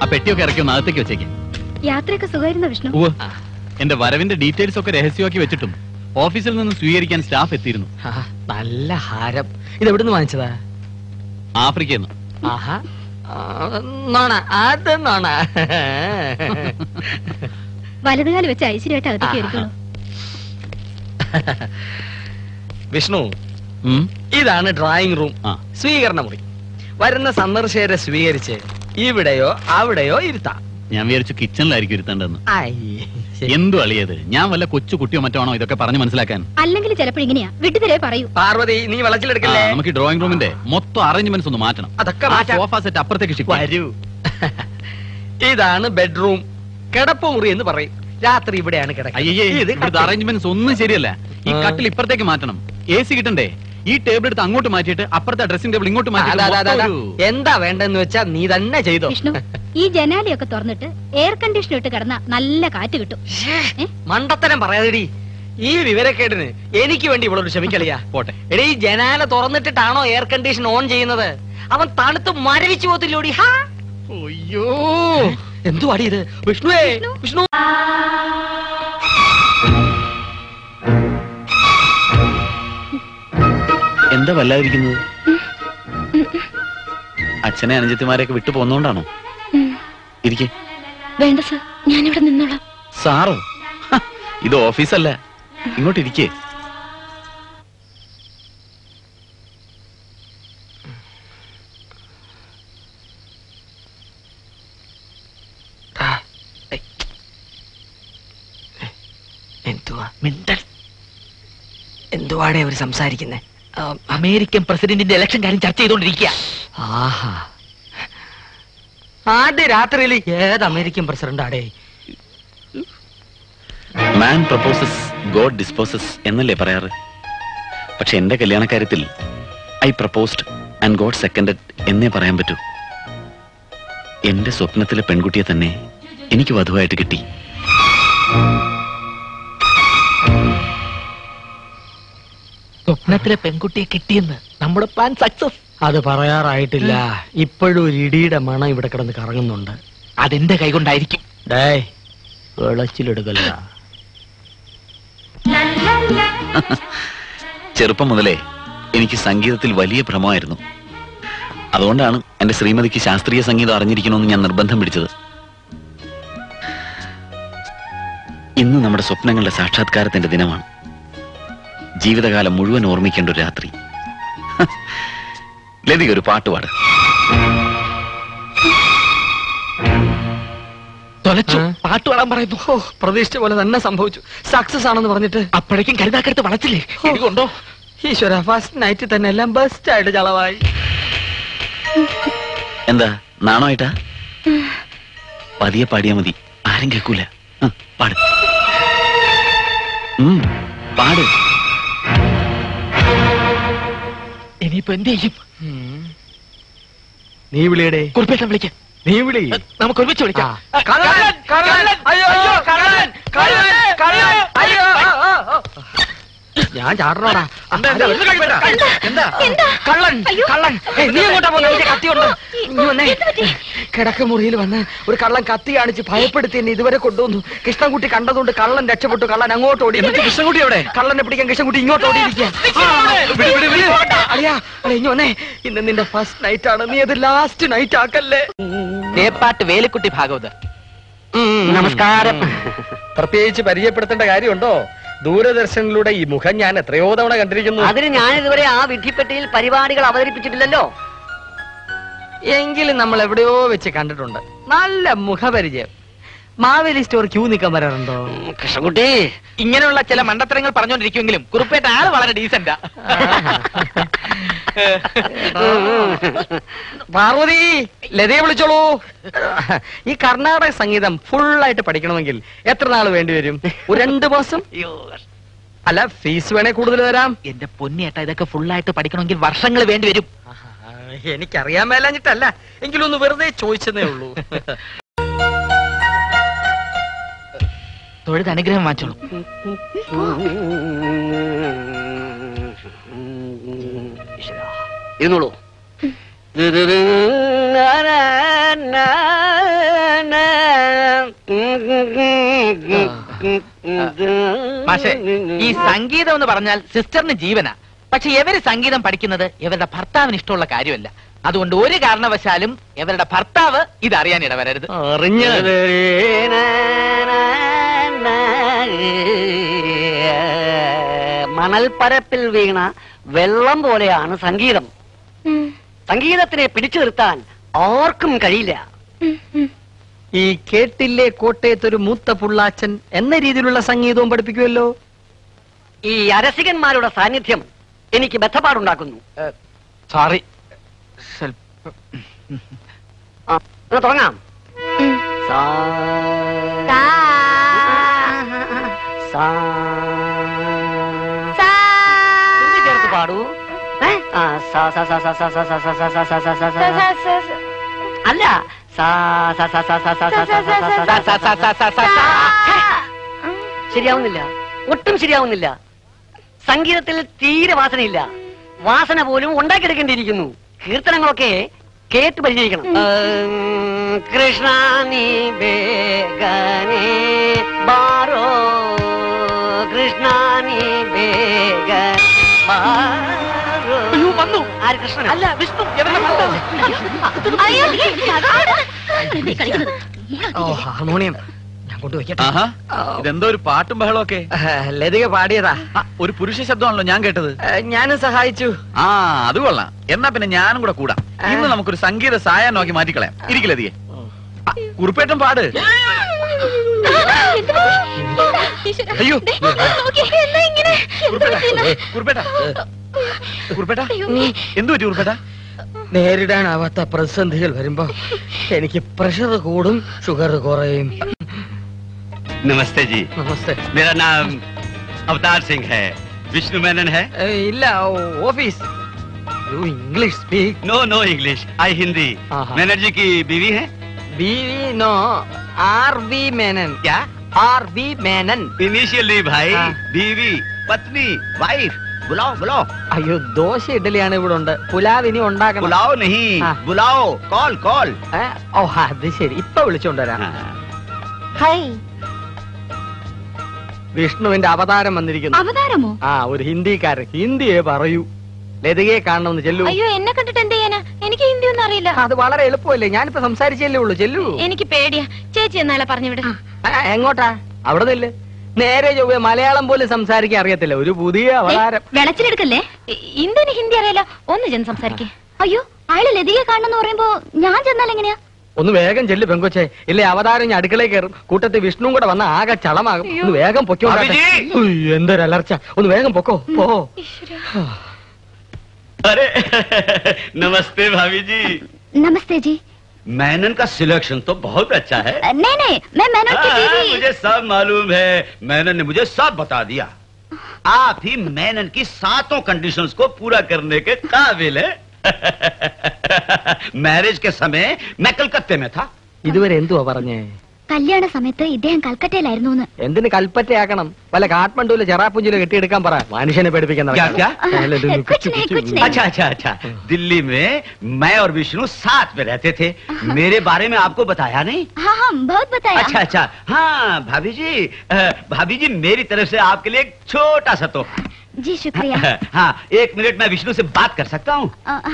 ആ പെട്ടിയൊക്കെ ഇറക്കി ഒന്ന് അകത്തേക്ക് വെച്ചേക്ക്. യാത്രയൊക്കെ സുഖമായിരുന്നോ വിഷ്ണു? എന്റെ വരവിന്റെ ഡീറ്റെയിൽസ് ഒക്കെ രഹസ്യമാക്കി വെച്ചിട്ടും ഓഫീസിൽ നിന്ന് സ്വീകരിക്കാൻ സ്റ്റാഫ് എത്തിയിരുന്നു. നല്ല ഹാരം. ഇത് എവിടുന്ന് വാങ്ങിച്ചതാ? ആഫ്രിക്കയിൽ നിന്ന്. ആഹാ, നോണ അത് നോണ. വലതുകാലം വെച്ച് ഐശ്വര്യമായിട്ട് അകത്തേക്ക് ഇരിക്കുന്നു. വിഷ്ണു, ഇതാണ് ഡ്രോയിങ് റൂം, സ്വീകരണ മുറി. വരുന്ന സന്ദർശകരെ സ്വീകരിച്ച് ഇവിടെയോ അവിടെയോ ഇരുത്താം. ഞാൻ വിചാരിച്ചു കിച്ചണിലായിരിക്കും ഇരുത്തേണ്ടതെന്ന്. എന്തു അളിയത്, ഞാൻ വല്ല കൊച്ചു കുട്ടിയോ മറ്റാണോ ഇതൊക്കെ പറഞ്ഞു മനസ്സിലാക്കാൻ? അല്ലെങ്കിൽ ചിലപ്പോൾ ഇങ്ങനെയാ, വിട്ടുതരേ പറയൂ. പാർവതി, നീ വളച്ചിലെടുക്കല്ലേ? നമുക്ക് ഈ ഡ്രോയിങ് റൂമിന്റെ മൊത്തം അറേഞ്ച്മെന്റ്സ് ഒന്ന് മാറ്റണം. അതൊക്കെ സോഫ സെറ്റ് അപ്പുറത്തേക്ക് ഷിഫ്റ്റ് വരൂ. ഇതാണ് ബെഡ്റൂം, കിടപ്പ് മുറി എന്ന് പറയും. രാത്രി ഇവിടെയാണ് കിടക്കുന്നത്. അറേഞ്ച്മെന്റ്സ് ഒന്നും ശരിയല്ല. ഈ കട്ടിൽ ഇപ്പുറത്തേക്ക് മാറ്റണം. AC കിട്ടണ്ടേ? ഈ ടേബിൾ എടുത്ത് അങ്ങോട്ട് മാറ്റിയിട്ട് അപ്പുറത്തെ ഡ്രസ്സിംഗ് ടേബിൾ ഇങ്ങോട്ട് മാറ്റി. എന്താ വേണ്ടെന്ന് വെച്ചാ നീ തന്നെ ചെയ്തോ. വിഷ്ണു, ഈ ജനാലയൊക്കെ തുറന്നിട്ട് എയർ കണ്ടീഷണർ ഇട്ട് കിടന്ന നല്ല കാറ്റ് കിട്ടും. മണ്ടത്തരം പറയാതെടി. ഈ വിവരക്കേടിന് എനിക്ക് വേണ്ടി ഇവളൊരു ക്ഷമിക്കളിയാ. പോട്ടെ. എടീ, ജനാല തുറന്നിട്ടിട്ടാണോ എയർ കണ്ടീഷൻ ഓൺ ചെയ്യുന്നത്? അവൻ തണുത്ത് മരവിച്ചു പോത്തില്ലോടി. അയ്യോ, എന്തുവാടി ഇത്? വിഷ്ണുവേ, വിഷ്ണു. എന്താ വല്ലാതിരിക്കുന്നത്? അച്ഛനെ അനുജത്തിമാരെയൊക്കെ വിട്ടു പോന്നോണ്ടാണോ? ഇരിക്കേ. വേണ്ട സാർ, ഞാനിവിടെ നിന്നോളാം. സാറോ? ഇത് ഓഫീസല്ല, ഇങ്ങോട്ട് ഇരിക്കേ. എന്തുവാടെ അവര് സംസാരിക്കുന്നേ? അമേരിക്കൻ പ്രസിഡന്റിന്റെ ഇലക്ഷൻ കാര്യം ചർച്ച ചെയ്തോണ്ടിരിക്കുക. ആഹാ, ആദ്യ രാത്രിയിൽ ഏത് അമേരിക്കൻ പ്രസിഡന്റ് ആടേ? മാൻ പ്രപ്പോസസ് ഗോഡ് ഡിസ്പോസസ് എന്നല്ലേ പറയാറ്? പക്ഷെ എന്റെ കല്യാണക്കാര്യത്തിൽ ഐ പ്രപ്പോസ്ഡ് ആൻഡ് ഗോഡ് സെക്കൻഡഡ് എന്നേ പറയാൻ പറ്റൂ. എന്റെ സ്വപ്നത്തിലെ പെൺകുട്ടിയെ തന്നെ എനിക്ക് വധുവായിട്ട് കിട്ടി. സ്വപ്നത്തിലെ പെൺകുട്ടിയെ കിട്ടിയെന്ന് നമ്മുടെ പ്ലാൻ സക്സസ്. അത് പറയാറായിട്ടില്ല. ഇപ്പോഴും ഒരു ഇടിയുടെ മണം ഇവിടെ കിടന്ന് കറങ്ങുന്നുണ്ട്. അതെന്റെ കൈകൊണ്ടായിരിക്കും. വിളച്ചിലെടുക്കല്ല. ചെറുപ്പം മുതലേ എനിക്ക് സംഗീതത്തിൽ വലിയ ഭ്രമമായിരുന്നു. അതുകൊണ്ടാണ് എന്റെ ശ്രീമതിക്ക് ശാസ്ത്രീയ സംഗീതം അറിഞ്ഞിരിക്കണമെന്ന് ഞാൻ നിർബന്ധം പിടിച്ചത്. ഇന്ന് നമ്മുടെ സ്വപ്നങ്ങളുടെ സാക്ഷാത്കാരത്തിന്റെ ദിനമാണ്. ജീവിതകാലം മുഴുവൻ ഓർമ്മിക്കേണ്ട ഒരു രാത്രി. ലതിക ഒരു പാട്ടുപാട്. പാട്ട് പാടാൻ പറയുന്നു. പ്രതീക്ഷിച്ച പോലെ തന്നെ സംഭവിച്ചു. സക്സസ് ആണെന്ന് പറഞ്ഞിട്ട് അപ്പോഴേക്കും കരുതാക്കടുത്ത് വളച്ചില്ലേ? കൊണ്ടോ ഈശ്വര, ഫസ്റ്റ് നൈറ്റ് തന്നെ എല്ലാം ബെസ്റ്റ് ആയിട്ട് ചളവായി. എന്താ നാണമായിട്ടാ? പതിയെ പാടിയാ മതി, ആരും കേൾക്കൂല. പാട് പാട്. ഇനിയിപ്പോ എന്ത് ചെയ്യും? നീ വിളിയടേ. കുറിപ്പേട്ടൻ വിളിക്കാം. നീ വിളി. നമുക്ക് ഒരുമിച്ച് വിളിക്കാം. ഞാൻ ചാടണോടാ. കള്ളൻ, കള്ളൻ. നീ എങ്ങോട്ടാ പോകുന്നത്? കത്തിയുണ്ട്. നീ വന്നേ. കിടക്കമുറിയിൽ വന്ന് ഒരു കള്ളൻ കത്തി കാണിച്ച് ഭയപ്പെടുത്തി എന്നെ ഇതുവരെ കൊണ്ടുവന്നു. കൃഷ്ണൻകുട്ടി കണ്ടതുകൊണ്ട് കള്ളൻ രക്ഷപ്പെട്ടു. കള്ളൻ അങ്ങോട്ട് ഓടി. കൃഷ്ണൻകുട്ടി എവിടെ? കള്ളനെ പിടിക്കാൻ കൃഷ്ണൻകുട്ടി ഇങ്ങോട്ട് ഓടിയിരിക്കുക. അളിയാ, ഇനി വന്നേ. ഇന്ന് നിന്റെ ഫസ്റ്റ് നൈറ്റ് ആണ്. നീ അത് ലാസ്റ്റ് നൈറ്റ് ആക്കല്ലേ. തേപ്പാട്ട് വേലിക്കുട്ടി ഭാഗവത്. നമസ്കാരം. പ്രത്യേകിച്ച് പരിചയപ്പെടുത്തേണ്ട കാര്യമുണ്ടോ? ദൂരദർശനിലൂടെ ഈ മുഖം ഞാൻ എത്രയോ തവണ കണ്ടിരിക്കുന്നു. അതിന് ഞാൻ ഇതുവരെ ആ വിധിപ്പെട്ടിയിൽ പരിപാടികൾ അവതരിപ്പിച്ചിട്ടില്ലല്ലോ. എങ്കിലും നമ്മൾ എവിടെയോ വെച്ച് കണ്ടിട്ടുണ്ട്. നല്ല മുഖപരിചയം. മാവേലി സ്റ്റോർ ക്യൂ നിൽക്കാൻ വരാറുണ്ടോ? കൃഷ്ണൻകുട്ടി, ഇങ്ങനെയുള്ള ചില മണ്ടത്തരങ്ങൾ പറഞ്ഞുകൊണ്ടിരിക്കുമെങ്കിലും കുറുപ്പേട്ട ആള് വളരെ ഡീസന്റാ. പാർവതി, ലതയെ വിളിച്ചോളൂ. ഈ കർണാടക സംഗീതം ഫുള്ളായിട്ട് പഠിക്കണമെങ്കിൽ എത്ര നാൾ വേണ്ടിവരും? ഒരു 2 മാസം. അല്ല, ഫീസ് വേണേ കൂടുതൽ തരാം. എന്റെ പൊന്നിയേട്ടാ, ഇതൊക്കെ ഫുള്ളായിട്ട് പഠിക്കണമെങ്കിൽ വർഷങ്ങൾ വേണ്ടി വരും. എനിക്കറിയാൻ മേലാഞ്ഞിട്ടല്ല, എങ്കിലും ഒന്ന് വെറുതെ ചോദിച്ചതേ ഉള്ളൂ. തൊഴുത് അനുഗ്രഹം വാങ്ങിച്ചോളൂ. ഇരുന്നോളൂ. മാഷെ ഈ സംഗീതം എന്ന് പറഞ്ഞാൽ സിസ്റ്ററിന് ജീവനാ. പക്ഷെ ഇവര് സംഗീതം പഠിക്കുന്നത് ഇവരുടെ ഭർത്താവിന് ഇഷ്ടമുള്ള കാര്യമല്ല. അതുകൊണ്ട് ഒരു കാരണവശാലും ഇവരുടെ ഭർത്താവ് ഇത് അറിയാൻ ഇടവരരുത്. മണൽപ്പരപ്പിൽ വീണ വെള്ളം പോലെയാണ് സംഗീതം. സംഗീതത്തിനെ പിടിച്ചു നിർത്താൻ ആർക്കും കഴിയില്ല. ഈ കേട്ടില്ലേ കോട്ടയത്തൊരു മൂത്ത പുള്ളാച്ചൻ എന്ന രീതിയിലുള്ള സംഗീതവും പഠിപ്പിക്കുമല്ലോ. ഈ അരസികന്മാരുടെ സാന്നിധ്യം എനിക്ക് ബന്ധപ്പാടുണ്ടാക്കുന്നു. സോറി. തുടങ്ങാം. ചേർത്ത് പാടൂ. അല്ല ശരിയാവുന്നില്ല, ഒട്ടും ശരിയാവുന്നില്ല. സംഗീതത്തിൽ തീരെ വാസനയില്ല. വാസന പോലും ഉണ്ടാക്കിയെടുക്കേണ്ടിയിരിക്കുന്നു. കീർത്തനങ്ങളൊക്കെ കേട്ട് പരിചയിക്കണം. കൃഷ്ണ നീ ബേഗനേ ബാരോ, കൃഷ്ണ നീ ബേഗൻ ബാരോ. വന്നു. ആര് കൃഷ്ണൻ? അല്ല, വിഷ്ണു. ഇവരുടെ ഭർത്താവ്. ഹാർമോണിയം ഞാൻ കൊണ്ടുവയ്ക്കട്ടെ. ഇതെന്തോ ഒരു പാട്ടും ബഹളമൊക്കെ. ലതിക പാടിയതാ. ഒരു പുരുഷ ശബ്ദമാണല്ലോ ഞാൻ കേട്ടത്. ഞാനും സഹായിച്ചു. ആ അത് കൊള്ളാം. എന്നാ പിന്നെ ഞാനും കൂടെ കൂടാം. ഇന്ന് നമുക്കൊരു സംഗീത സായാഹ്നമാക്കി മാറ്റിക്കളയാം. ഇരിക്കില്ലതിയെ കുറുപ്പേട്ടൻ പാട്. അയ്യോ കുറുപ്പേട്ട, കുറുപ്പേട്ട എന്തു പറ്റി കുറുപ്പേട്ട? നേരിടാനാവാത്ത പ്രതിസന്ധികൾ വരുമ്പോ എനിക്ക് പ്രഷർ കൂടും, ഷുഗർ കുറയും. नमस्ते जी। നമസ്തേ. मेरा नाम अवतार सिंह है। विष्णु मेनन है? ഇല്ല, office. You English speak. No no English, I Hindi. हाँ। मेनन जी की बीवी है? Bivi no, R V Menon. क्या? R V Menon. इनिशियली भाई। हाँ। बीवी, पत्नी, वाइफ। बुलाओ बुलाओ। അയ്യോ, ദോശ ഇഡലിയാണ് ഇവിടെ ഉണ്ട്. പുലാവ് ഇനി ഉണ്ടാക്കണം. बुलाओ नहीं, हाँ। बुलाओ। Call call. ഓ അത് ശരി, ഇപ്പൊ വിളിച്ചോണ്ടുവരാം. ഹായ്. വിഷ്ണുവിന്റെ അവതാരം വന്നിരിക്കുന്നു. അവതാരമോ? ആ, ഒരു ഹിന്ദിക്കാരൻ. ഹിന്ദിയെ പറയൂ. ലതികയെ കാണണമെന്ന് ചെല്ലു. അയ്യോ, എന്നെ കണ്ടിട്ട് എന്ത് ചെയ്യാനാ? എനിക്ക് ഹിന്ദി ഒന്നും അറിയില്ല. അത് വളരെ എളുപ്പമല്ലേ, ഞാനിപ്പോ സംസാരിച്ചല്ലേ ഉള്ളൂ. ചെല്ലു. എനിക്ക് പേടിയാ. ചേച്ചി എന്നാളെ പറഞ്ഞു വിട. എങ്ങോട്ടാ? അവിടെ നില്ല്. നേരെ ചൊവ്വേ മലയാളം പോലും സംസാരിക്കാൻ അറിയത്തില്ല. ഒരു പുതിയ അവതാരം. വെളച്ചിലെടുക്കല്ലേ? ഇന്ത്യന് ഹിന്ദി അറിയാലോ. ഒന്ന് ചെന്ന് സംസാരിക്കേ. അയ്യോ, അയാള് ലതികയെ കാണണമെന്ന് പറയുമ്പോ ഞാൻ ചെന്നാൽ എങ്ങനെയാ? ഒന്ന് വേഗം ചെല്ലു പെങ്കൊച്ചെ, ഇല്ലേ അവതാരം ഞാൻ അടുക്കളയിൽ കയറും. കൂട്ടത്തിൽ വിഷ്ണുവും കൂടെ വന്ന ആകെ ചളമാകും. ഒന്ന് വേഗം പൊക്കോ. എന്തൊരു അലർച്ച. ഒന്ന് വേഗം പൊക്കോ. പോ. अरे नमस्ते भाभी जी। नमस्ते जी। मेनन का सिलेक्शन तो बहुत अच्छा है। नहीं नहीं, मैं मेनन की बीवी। मुझे सब मालूम है। मेनन ने मुझे सब बता दिया। आप ही मेनन की 7 कंडीशंस को पूरा करने के काबिल है। मैरिज के समय मैं कलकत्ते में था। ഇതുവരെ എന്തുവാ പറഞ്ഞേ? കല്യാണ സമയത്ത് ഇദ്ദേഹം കൽക്കട്ടയിലായിരുന്നു. എന്തിന് കൽപ്പറ്റയാക്കണം? വല്ല കാഠ്മണ്ഡുവിലെ ചെറാപ്പുഞ്ചിലെ കെട്ടിയെടുക്കാൻ പറ. മനുഷ്യനെ പേടിപ്പിക്കാൻ क्या क्या? कुछ नहीं। अच्छा अच्छा अच्छा। दिल्ली में मैं और विष्णु साथ में रहते थे। मेरे बारे में आपको बताया नहीं? हाँ हाँ, बहुत बताया। अच्छा अच्छा। हाँ भाभी जी मेरी तरफ से आपके लिए एक छोटा सा तोहफा। जी शुक्रिया। हाँ, 1 मिनट मैं विष्णु से बात कर सकता हूँ?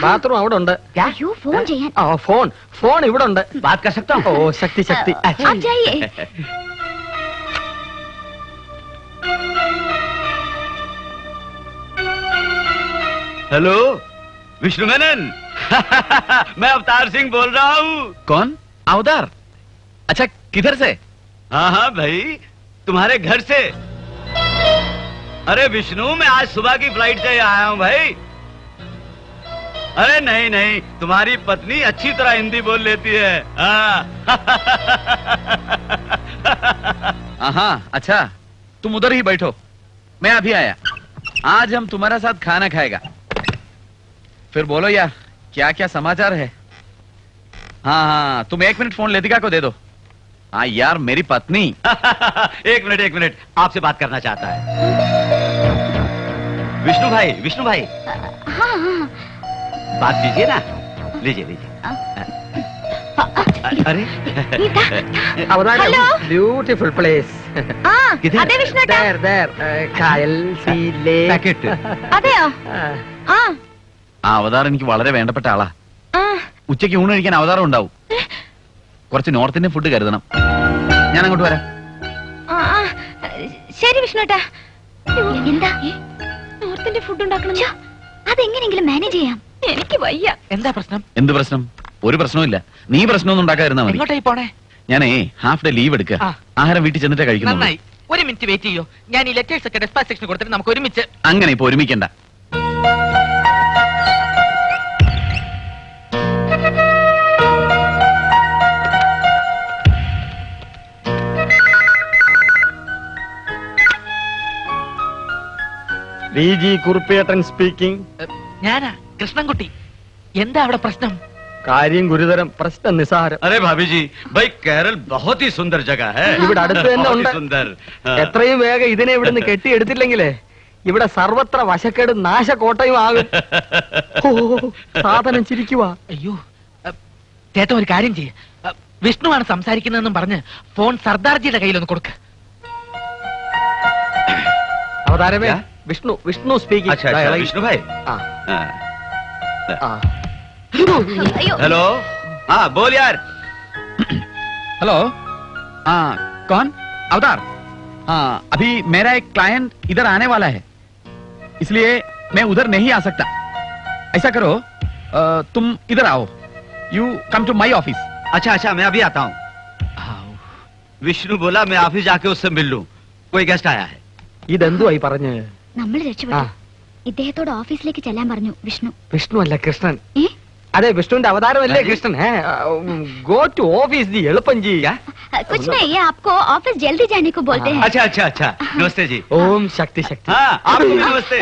ബാത്റൂം അവിടെ ഉണ്ട്. अयो, फोन ചെയ്യാൻ. ആ, ഫോൺ ഇവിടെ ഉണ്ട്. बात कर सकता हूँ? ഓ ശക്തി ശക്തി. आप जाइए। हेलो विष्णु मेनन। मैं अवतार सिंह बोल रहा हूँ। कौन? अवतार? अच्छा, किधर से? हाँ हाँ भाई, तुम्हारे घर से। अरे विष्णु, मैं आज सुबह की फ्लाइट से आया हूँ भाई। अरे नहीं नहीं, तुम्हारी पत्नी अच्छी तरह हिंदी बोल लेती है। हाँ अच्छा, तुम उधर ही बैठो, मैं अभी आया। आज हम तुम्हारे साथ खाना खाएगा। फिर बोलो यार, क्या क्या समाचार है? हाँ, तुम 1 मिनट फोन लतिका को दे दो। हाँ यार, मेरी पत्नी। एक मिनट आपसे बात करना चाहता है। विष्णु भाई। हाँ हाँ। बात कीजिए ना। लीजिए। अरे അവതാരം ഹലോ. Beautiful place. ആ അതെ വിഷ്ണുട്ടാ. കായൽ അതെയോ? ആ ആ അവതാർ എനിക്ക് വളരെ വേണ്ടപ്പെട്ട ആളാ. ആ ഉച്ചയ്ക്ക് ഊണ് കഴിക്കാൻ അവതാരം ഉണ്ടാവും. കുറച്ച് നോർത്ത് ഇന്ത്യൻ ഫുഡ് കരുതണം. ഞാൻ അങ്ങോട്ട് വരാം. ആ, ആ, ശരി വിഷ്ണുട്ടാ. എന്താ നോർത്തിന്റെ ഫുഡ് ഉണ്ടാക്കണം? അതെങ്ങനെയെങ്കിലും മാനേജ് ചെയ്യാം. എനിക്ക് വയ്യ. എന്താ പ്രശ്നം? എന്ത് പ്രശ്നം? ഒരു പ്രശ്നവും നീ പ്രശ്നമൊന്നും ഉണ്ടാക്കാതിരുന്നാ മതി. എങ്ങോട്ടായി പോണേ? ഞാനേ ഹാഫ് ഡേ ലീവ് എടുക്കുക. ആ. ആഹാരം വീട്ടിൽ ചെന്നിട്ടേ കഴിക്കുന്നു. നന്നായി. ഒരു മിനിറ്റ് വെയിറ്റ് ചെയ്യോ, ഞാൻ ഈ ലെറ്റേഴ്സ് ഒക്കെ ഡെസ്പാച്ച് സെക്ഷൻ കൊടുത്തിട്ട് നമുക്ക് ഒരുമിച്ച്. അങ്ങനെ ഇപ്പൊ ഒരുമിക്കണ്ട. കുറുപ്പേട്ടൻ സ്പീക്കിംഗ്. ഞാനാ കൃഷ്ണൻകുട്ടി. എന്താ അവിടെ പ്രശ്നം? കാര്യം ഗുരുതരം, പ്രശ്നം നിസാരം. अरे भाभी जी, भाई केरल बहुत ही सुंदर जगह है. ഇവിടെ അടുത്ത് തന്നെ बहुत ही ഉണ്ട്. सुंदर. हाँ. എത്രയും വേഗം ഇതിനെ ഇവിടുന്ന് കെട്ടിയെടുത്തില്ലെങ്കിലേ ഇവിടെ സർവത്ര വശക്കേട് നാശകോട്ടയും ആകും. ഓ, സാധനം ചിരിക്കുവാ. അയ്യോ, ചേട്ടൻ ഒരു കാര്യം ചെയ്യ. വിഷ്ണുവാണ് സംസാരിക്കുന്നതെന്നും പറഞ്ഞ് ഫോൺ സർദാർജിയുടെ കയ്യിലൊന്ന് കൊടുക്ക. അവതാരമേ, क्या? വിഷ്ണു വിഷ്ണു സ്പീക്കിംഗ്. अच्छा अच्छा विष्णु भाई. हाँ. हाँ. അയ്യോ हेलो. हाँ बोल यार. हेलो. हाँ कौन? अवतार. हाँ अभी मेरा एक क्लाइंट इधर आने वाला है, इसलिए मैं उधर नहीं आ सकता. ऐसा करो, तुम इधर आओ. You come to my office. अच्छा अच्छा मैं अभी आता हूँ. विष्णु बोला मैं ऑफिस जाके उससे मिल लूँ. कोई गेस्ट आया है. ഇതെന്തുവായി പറഞ്ഞ്? നമ്മൾ ആ, രക്ഷപ്പെട്ടു. ഇദ്ദേഹത്തോട് ഓഫീസിലേക്ക് ചെല്ലാൻ പറഞ്ഞു വിഷ്ണു. വിഷ്ണു അല്ല കൃഷ്ണൻ. ഏ അതെ, വിഷ്ണുവിന്റെ അവതാരമല്ലേ അതെ. Krishnan. Go to office ji, എളുപ്പം ജി. कुछ नहीं, ये आपको ऑफिस जल्दी जाने को बोलते हैं. अच्छा अच्छा अच्छा नमस्ते जी. ഓം ശക്തി ശക്തി. हाँ आपको भी नमस्ते.